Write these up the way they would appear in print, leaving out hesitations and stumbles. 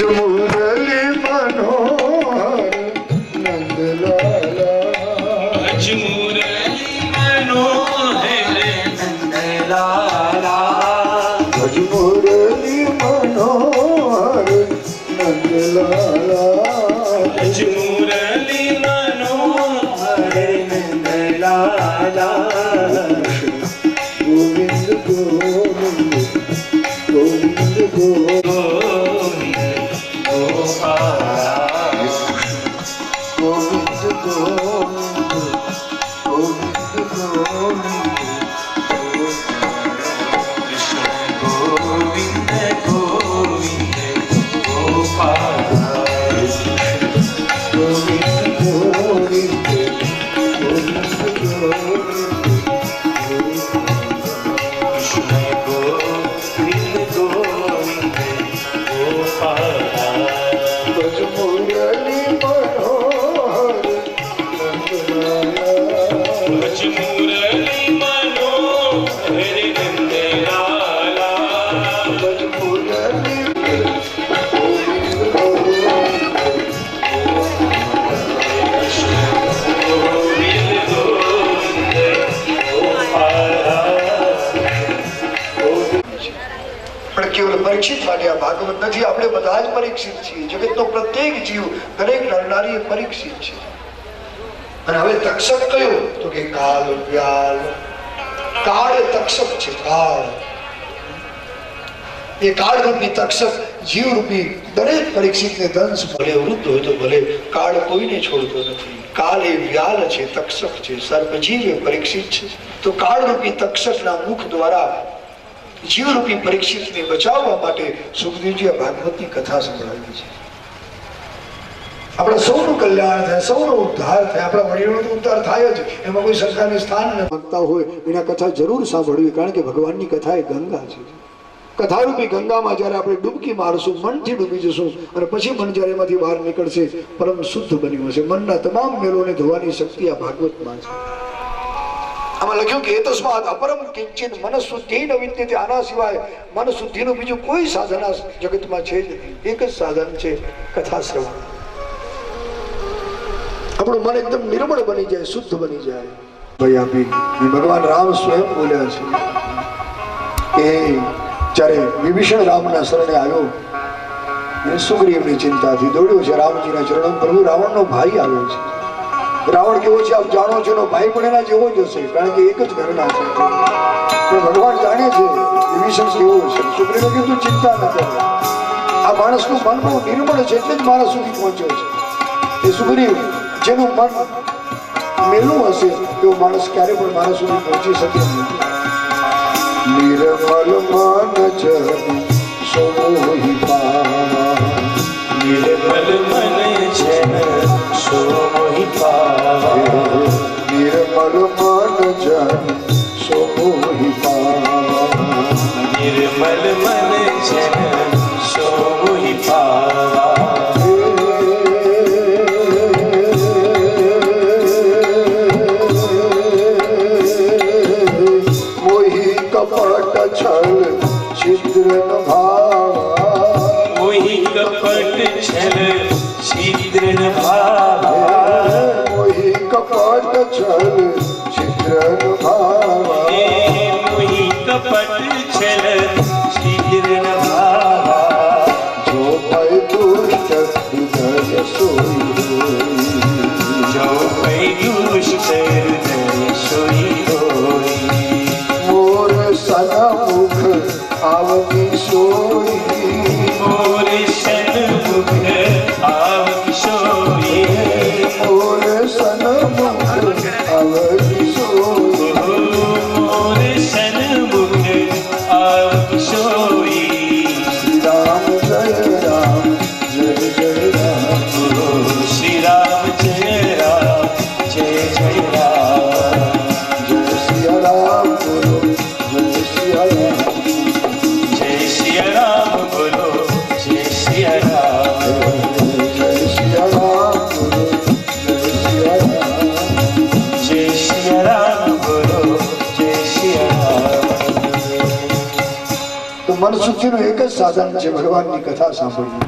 मुरली मनोहर नंदलाला मुरली मनोहर नंदलाला मुरली मनोहर नंदलाला मुरली मनोहर नंदलाला गोविंद गोविंद गोविंद गोविंद परीक्षित માટે આ ભાગવત નથી. આપણે બધા જ પરીક્ષિત છીએ. જગતનો પ્રત્યેક જીવ દરેક નરનારી પરીક્ષિત છે. અને હવે તક્ષક કયો તો કે કાળ વ્યાલ. કાળ એ તક્ષક છે. કાળ એ કાળ રૂપી તક્ષક જીવ રૂપી દરેક પરીક્ષિતને દંશ ભલે વૃદ્ધ હોય તો ભલે કાળ કોઈને છોડતો નથી. કાળ એ વ્યાલ છે, તક્ષક છે, સર્પજીવ એ પરીક્ષિત છે. તો કાળ રૂપી તક્ષકના મુખ દ્વારા જીવરૂપી પરીક્ષિતને બચાવવા માટે સુખદેવજી આ ભાગવતની કથા સંભળાવી છે. આપણા સૌનું કલ્યાણ થાય, સૌનો ઉદ્ધાર થાય. આપણા વડીલોનો તો ઉદ્ધાર થાય જ, એમાં કોઈ સરકારને સ્થાન ન માંગતા હોય એના કથા જરૂર સાંભળવી. કારણ કે ભગવાનની કથા એ ગંગા છે. કથારૂપી ગંગામાં જયારે આપણે ડૂબકી મારશું, મનથી ડૂબી જશું અને પછી મન જયારે એમાંથી બહાર નીકળશે પરમ શુદ્ધ બન્યું હશે. મનના તમામ મેલોને ધોવાની શક્તિ આ ભાગવતમાં છે. આમાં લખ્યું કે એતસ્માદ અપરમ કિંચિત મનઃશુદ્ધિ ન વિદ્યતે. આના સિવાય મન શુદ્ધિનું બીજું કોઈ સાધન આ જગતમાં છે જ નહીં. એક જ સાધન છે, કથા શ્રવણ. આપણું મન એકદમ નિર્મળ બની જાય, શુદ્ધ બની જાય. ભાઈ આપી ભગવાન રામ સ્વયં બોલ્યા છે કે જ્યારે વિભીષણ રામના શરણે આવ્યો અને સુગ્રીવની ચિંતાથી દોડ્યો છે રામજીના ચરણો. પ્રભુ રાવણનો ભાઈ આવ્યો છે. રાવણ કેવો છે આપ જાણો છો, એનો ભાઈ પણ એના જેવો જ હશે, કારણ કે એક જ ઘરના છે. પણ ભગવાન જાણે છે વિભીષણ કેવો છે. સુગ્રીવે કીધું ચિંતા ન કરો, આ માણસનું મન બહુ નિર્મળ છે એટલે જ મારા સુધી પહોંચ્યો છે. એ સુગ્રીવ જેનું મન મેલું હશે એવો માણસ ક્યારે પણ મારા સુધી પહોંચી શકે નહીં. નિર્મલ મન જન સોહી પાવા. નિર્મલ મન જન સોહી પાવા. નિર્મલ મન જન સોહી પાવા. નિર્મલ મન જન સોહી પાવા. મોહી કપટ છલ છિદ્ર ભાવા. મોહી કપટ છલ છિદ્ર ભાવા. મોહી કપટ છલ છિદ્ર ભાવા. મોહી કપટ છલ છિદ્ર ભાવા. જો ભય દુષ્ટ હૃદય સોઈ. જો ભય દુષ્ટ હૃદય સોઈ. મોર સનમુખ આવતી સોઈ. મોર સન્મુખ આવતી સોઈ. મોર સનમુખ આવતી સોઈ. મોર સન્મુખ આવતી સોઈ. રામ જય રામ જય જય રામ. શ્રી રામ જય રામ જય જય રામ. જય સિયા રામ બોલો જય સિયા રામ. જય સિયા રામ બોલો જય સિયા રામ. જય સિયા રામ બોલો જય સિયા રામ. જય સિયા રામ બોલો જય સિયા રામ. તો મન શુદ્ધિનું એક જ સાધન છે ભગવાનની કથા સાંભળવી.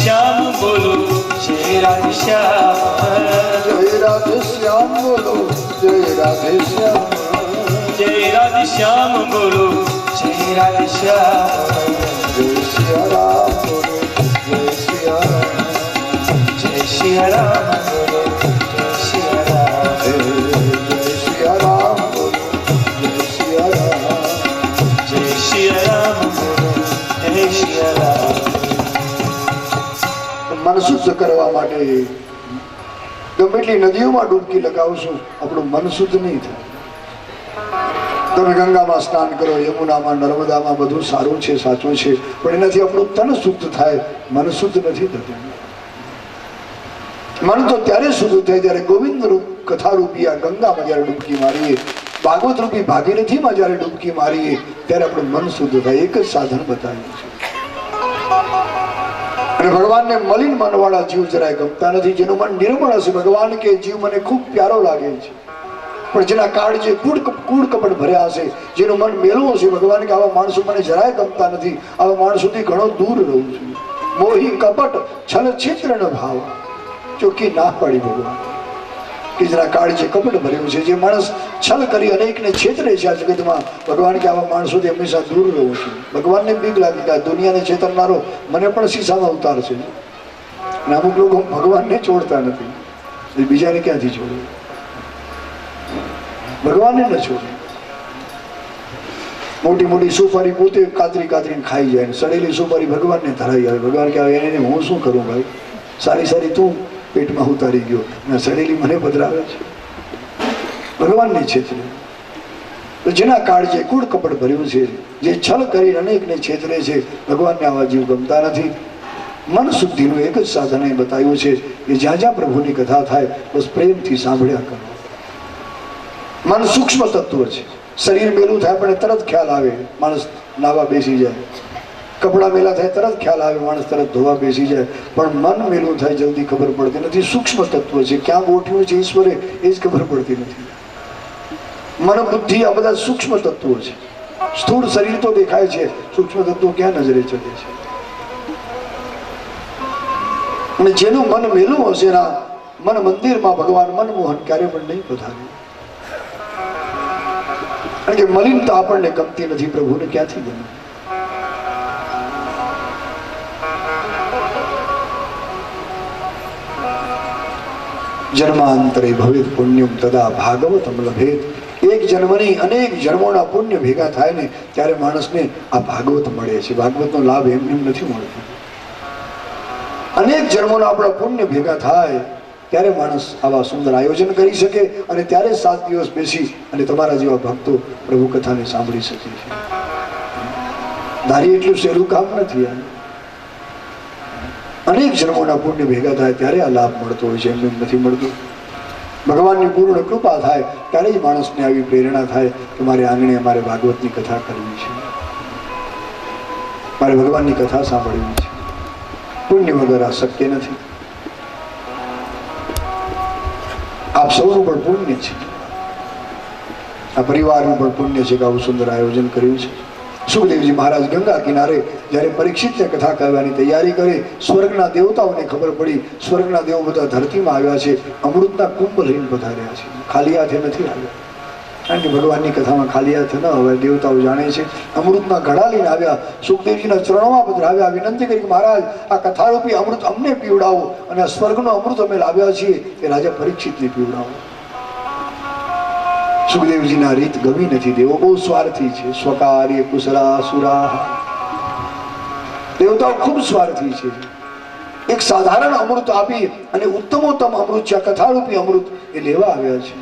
श्याम बोलो जय राधे श्याम, जय राधे श्याम बोलो जय राधे श्याम, जय राधे श्याम बोलो जय राधे श्याम, जय सिया राम बोलो जय सिया राम, जय सिया राम बोलो जय सिया राम, जय सिया राम बोलो जय सिया राम, जय सिया राम बोलो जय सिया राम। મન શુદ્ધ કરવા માટે ગમે એટલી નદીઓમાં ડૂબકી લગાવશું આપણું મન શુદ્ધ નહીં થાય। તમે ગંગામાં સ્નાન કરો, યમુનામાં, નર્મદામાં, બધું સારું છે, સાચું છે, પણ એનાથી આપણું તન શુદ્ધ થાય, મન શુદ્ધ નથી થતું। મન તો ત્યારે શુદ્ધ થાય જ્યારે ગોવિંદ રૂપ કથા રૂપી આ ગંગામાં જ્યારે ડૂબકી મારીએ, ભાગવત રૂપી ભાગીરથીમાં જ્યારે ડૂબકી મારીએ ત્યારે આપણું મન શુદ્ધ થાય। એક જ સાધન બતાવ્યું છે। અને ભગવાનને મલિન મનવાળા જીવ જરાય ગમતા નથી। જેનું મન નિર્મળ હશે, ભગવાન કે જીવ મને ખૂબ પ્યારો લાગે છે, પણ જેના કાળજે કૂડ કપટ ભર્યા હશે, જેનું મન મેલું હશે, ભગવાન કે આવા માણસો મને જરાય ગમતા નથી, આવા માણસોથી ઘણો દૂર રહું છું। મોહી કપટ છલ છિદ્રનો ભાવ, ચોખ્ખી ના પાડી ભગવાન કે જેના કાળજે કપટ ભર્યું છે, જે માણસ છલ કરી અનેકને છેતરે છે આ જગતમાં, ભગવાન કે આવા માણસોથી હંમેશા દૂર રહું છું। ભગવાનને બીક લાગી કે આ દુનિયાને છેતરનારો મને પણ શીશામાં ઉતારશે, અને અમુક લોકો ભગવાનને છોડતા નથી, બીજાને ક્યાંથી છોડે? ભગવાનને ન છોડે। મોટી મોટી સુપારી પોતે કાતરીને ખાઈ જાય, સડેલી સુપારી ભગવાનને ધરાઈ આવે। ભગવાન કે એને હું શું કરું ભાઈ? સારી સારી તું પેટમાં ઉતારી ગયો, અને સડેલી મને પધરાવે છે। ભગવાનને છેતરે તો જેના કાળજે કૂડ કપટ ભર્યું છે, જે છલ કરી અનેકને છેતરે છે, ભગવાનને આવા જીવ ગમતા નથી। મન શુદ્ધિનું એક જ સાધન એ બતાવ્યું છે કે જ્યાં જ્યાં પ્રભુની કથા થાય બસ પ્રેમથી સાંભળ્યા કરો। મન સૂક્ષ્મ તત્વ છે। શરીર મેલું થાય પણ તરત ખ્યાલ આવે, માણસ નાવા બેસી જાય, કપડા મેલા થાય તરત ખ્યાલ આવે, માણસ તરત ધોવા બેસી જાય, પણ મન મેલું થાય જલ્દી ખબર પડતી નથી। સૂક્ષ્મ તત્વ છે, ક્યાં ગોઠવ્યું છે ઈશ્વરે એ જ ખબર પડતી નથી। મન બુદ્ધિ આ બધા સૂક્ષ્મ તત્વો છે। સ્થૂળ શરીર તો દેખાય છે, સૂક્ષ્મ તત્વો ક્યાં નજરે ચડે છે? અને જેનું મન મેલું હશે ના મન મંદિરમાં ભગવાન મનમોહન ક્યારે પણ નહીં પધારે, કારણ કે મલિનતા આપણને ગમતી નથી, પ્રભુને ક્યાંથી ગમે? જન્માંતરે ભવેત પુણ્યમ તદા ભાગવતમ લભેત। એક જન્મની અનેક જન્મોના પુણ્ય ભેગા થાય ને ત્યારે માણસને આ ભાગવત મળે છે। ભાગવતનો લાભ એમ નથી મળતો, અનેક જન્મોના આપણા પુણ્ય ભેગા થાય ત્યારે માણસ આવા સુંદર આયોજન કરી શકે, અને ત્યારે 7 દિવસ બેસી અને તમારા જેવા ભક્તો પ્રભુ કથાને સાંભળી શકે છે। ધારી એટલું સહેલું કામ નથી આ। અનેક જન્મોના પુણ્ય ભેગા થાય ત્યારે આ લાભ મળતો હોય છે, એમ નથી મળતો। ભગવાનની પૂર્ણ કૃપા થાય ત્યારે જ માણસને આવી પ્રેરણા થાય કે મારે આંગણે મારે ભાગવતની કથા કરવી છે, મારે ભગવાનની કથા સાંભળવી છે। પુણ્ય વગર આ શક્ય નથી। આપ સૌનું પણ પુણ્ય છે, આ પરિવારનું પણ પુણ્ય છે કે આવું સુંદર આયોજન કર્યું છે। સુખદેવજી મહારાજ ગંગા કિનારે જ્યારે પરીક્ષિતને કથા કહેવાની તૈયારી કરી, સ્વર્ગના દેવતાઓને ખબર પડી, સ્વર્ગના દેવો બધા ધરતીમાં આવ્યા છે, અમૃતના કુંભ લઈને પધાર્યા છે, ખાલી હાથે નથી આવ્યા, કારણ કે ભગવાનની કથામાં ખાલી હાથે ન આવે, દેવતાઓ જાણે છે। અમૃતના ઘડા લઈને આવ્યા, સુખદેવજીના ચરણોમાં પધરાવ્યા, વિનંતી કરી કે મહારાજ આ કથારૂપી અમૃત અમને પીવડાવો, અને આ સ્વર્ગનું અમૃત અમે લાવ્યા છીએ એ રાજા પરીક્ષિતને પીવડાવો। સુખદેવજીના રીત ગમી નથી. દેવો બહુ સ્વાર્થી છે. સ્વકાર્ય કુશલા સુરા, દેવતાઓ ખૂબ સ્વાર્થી છે. એક સાધારણ અમૃત આપી અને ઉત્તમોત્તમ અમૃત છે, કથારૂપી અમૃત એ લેવા આવ્યા છે.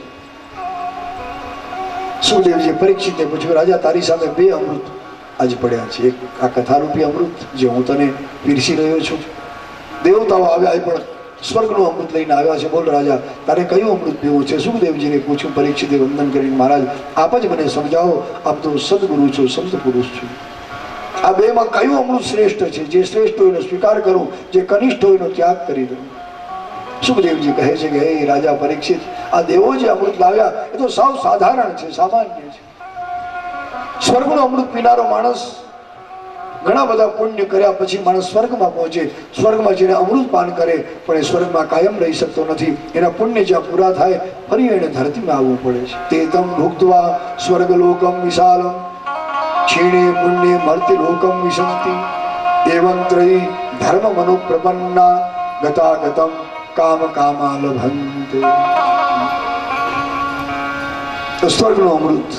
સુખદેવજી પરીક્ષિતે પૂછ્યું, રાજા તારી સામે બે અમૃત આજ પડ્યા છે. એક આ કથારૂપી અમૃત જે હું તને પીરસી રહ્યો છું. દેવતાઓ આવ્યા એ પણ સ્વર્ગનું અમૃત લઈને આવ્યા છે. બોલ રાજા, તારે કયું અમૃત પીવું છે? સુખદેવજીને પૂછ્યું. પરીક્ષિતે વંદન કરીને, મહારાજ આપ જ મને સમજાવો, આપ તો સદગુરુ છો, સંત પુરુષ છો. આ બેમાં કયું અમૃત શ્રેષ્ઠ છે? જે શ્રેષ્ઠ હોય એનો સ્વીકાર કરું, જે કનિષ્ઠ હોય એનો ત્યાગ કરી દઉં. સુખદેવજી કહે છે કે હે રાજા પરીક્ષિત, આ દેવો જે અમૃત લાવ્યા એ તો સાવ સાધારણ છે, સામાન્ય છે. સ્વર્ગનું અમૃત પીનારો માણસ ઘણા બધા પુણ્ય કર્યા પછી માણસ સ્વર્ગમાં પહોંચે. સ્વર્ગમાં જેને અમૃત પાન કરે પણ એ સ્વર્ગમાં કાયમ રહી શકતો નથી. એના પુણ્ય જ્યાં પૂરા થાય ફરી એને ધરતીમાં આવવું પડે છે. તે તમ ભુક્ત્વા સ્વર્ગલોકમ વિશાલમ ક્ષીણે પુણ્ય મર્ત્ય લોકમ વિશંતિ એવં ત્રયી ધર્મ મનુપ્રપન્ના ગતાગતમ કામ કામા લભંતે. તો સ્વર્ગનું અમૃત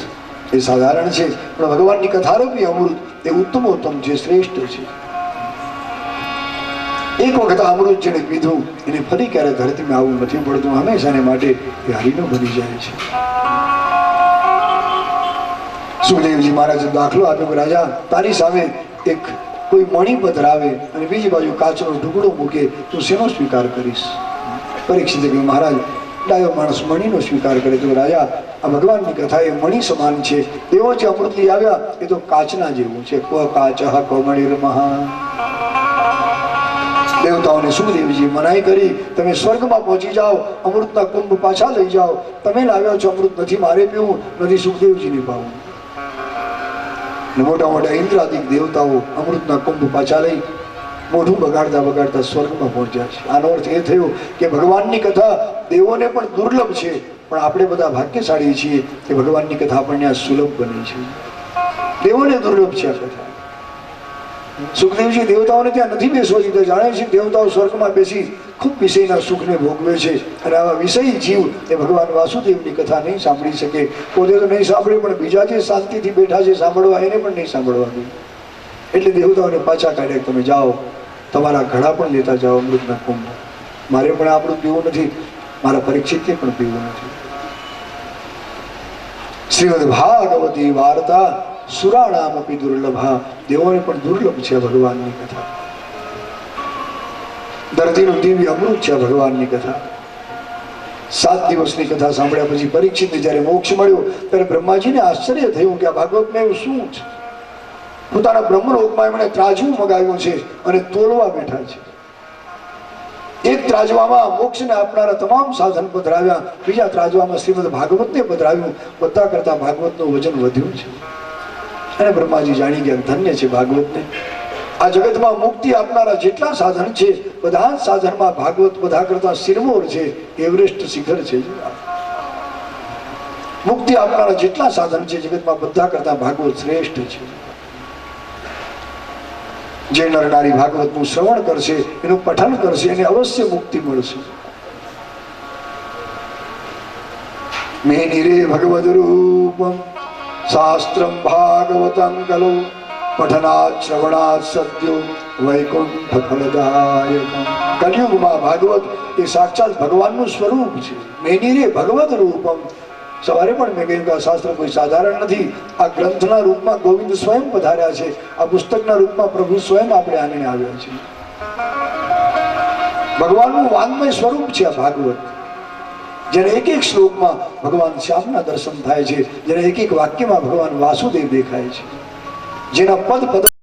એ સાધારણ છે, પણ ભગવાનની કથારૂપી અમૃત એ ઉત્તમોત્તમ છે, શ્રેષ્ઠ છે. એક વખત અમૃત જેને પીધું એને ફરી ક્યારે ધરતીમાં આવવું નથી પડતું. હંમેશાને માટે એ હરિનો બની જાય છે. સુખદેવજી મહારાજે દાખલો આપ્યો કે રાજા તારી સામે એક કોઈ મણી પધરાવે અને બીજી બાજુ કાચનો ટુકડો મૂકે, તું શેનો સ્વીકાર કરીશ? પરીક્ષિતે કહ્યું, મહારાજ ડાયો માણસ મણીનો સ્વીકાર કરે. તો રાજા આ ભગવાનની કથા એ મણી સમાન છે. એવો જે અમૃત લઈ આવ્યા એ તો કાચના જેવું છે. કાચ કમણીર્મહા. દેવતાઓને સુખદેવજી મનાઈ કરી, તમે સ્વર્ગમાં પહોંચી જાઓ, અમૃતના કુંભ પાછા લઈ જાઓ. તમે લાવ્યા છો અમૃત, નથી મારે પીવું, નથી સુખદેવજીને પાવું. મોટા મોટા ઇન્દ્રાદિક દેવતાઓ અમૃતના કુંભ પાછા લઈ મોઢું બગાડતા બગાડતા સ્વર્ગમાં પહોંચ્યા છે. આનો અર્થ એ થયો કે ભગવાનની કથા દેવોને પણ દુર્લભ છે, પણ આપણે બધા ભાગ્યશાળી છીએ કે ભગવાનની કથા આપણને આ સુલભ બની છે. દેવોને દુર્લભ છે આ કથા. સુખદેવજી દેવતાઓને ત્યાં નથી બેસવા દીધા. જાણે છે દેવતાઓ સ્વર્ગમાં બેસી ખૂબ વિષયના સુખને ભોગવે છે અને આવા વિષય જીવ એ ભગવાન વાસુદેવની કથા નહીં સાંભળી શકે. પોતે તો નહીં સાંભળે, પણ બીજા જે શાંતિથી બેઠા છે સાંભળવા એને પણ નહીં સાંભળવા દે. એટલે દેવતાઓને પાછા કાઢ્યા, તમે જાઓ, તમારા ઘડા પણ લેતા જાઓ અમૃતના કુંભ. મારે પણ આપણું પીવું નથી, મારા પરીક્ષિતને પણ પીવું નથી. શ્રીમદ ભાગવતી વાર્તા સુરાણામ અપી દુર્લભા. દેવોને પણ દુર્લભ છે ભગવાનની કથા. ધરતીનું દિવ્ય અમૃત છે ભગવાનની કથા. 7 દિવસની કથા સાંભળ્યા પછી પરીક્ષિતને જ્યારે મોક્ષ મળ્યો ત્યારે બ્રહ્માજીને આશ્ચર્ય થયું કે આ ભાગવતમાં એવું શું છે. પોતાના બ્રહ્મલોકમાં એમણે ત્રાજવું મગાવ્યું છે અને તોલવા બેઠા છે. એક ત્રાજવામાં મોક્ષને આપનારા તમામ સાધન પધરાવ્યા, બીજા ત્રાજવામાં શ્રીમદ ભાગવતને પધરાવ્યું. બધા કરતા ભાગવતનું વજન વધ્યું છે. અને બ્રહ્માજી જાણી ગયા, ધન્ય છે ભાગવતને. આ જગતમાં મુક્તિ આપનારા જેટલા સાધન છે બધા જ સાધનમાં ભાગવત બધા કરતા શિરમોર છે, એવરેસ્ટ શિખર છે. મુક્તિ આપનારા જેટલા સાધન છે જગતમાં બધા કરતા ભાગવત શ્રેષ્ઠ છે. જે નર નારી ભાગવતનું શ્રવણ કરશે, એનું પઠન કરશે, એને અવશ્ય મુક્તિ મળશે. મેનિરે ભગવદ રૂપમ શાસ્ત્રમ ભાગવતં કલો પઠનાત શ્રવણાત સત્યો વૈકુંઠ ફલદાયકમ. કલિયુગમાં ભાગવત એ સાક્ષાત ભગવાનનું સ્વરૂપ છે. મેનિરે ભગવદ રૂપમ. સવારે પણ મેં કહ્યું કે આ શાસ્ત્ર કોઈ સાધારણ નથી. આ ગ્રંથના રૂપમાં ગોવિંદ સ્વયં પધાર્યા છે. આ પુસ્તકના રૂપમાં પ્રભુ સ્વયં આપણે આનીને આવ્યા છે. ભગવાનનું વાંગમય સ્વરૂપ છે આ ભાગવત. જેને એક એક શ્લોકમાં ભગવાન શ્યામના દર્શન થાય છે, જેને એક એક વાક્યમાં ભગવાન વાસુદેવ દેખાય છે, જેના પદ પદ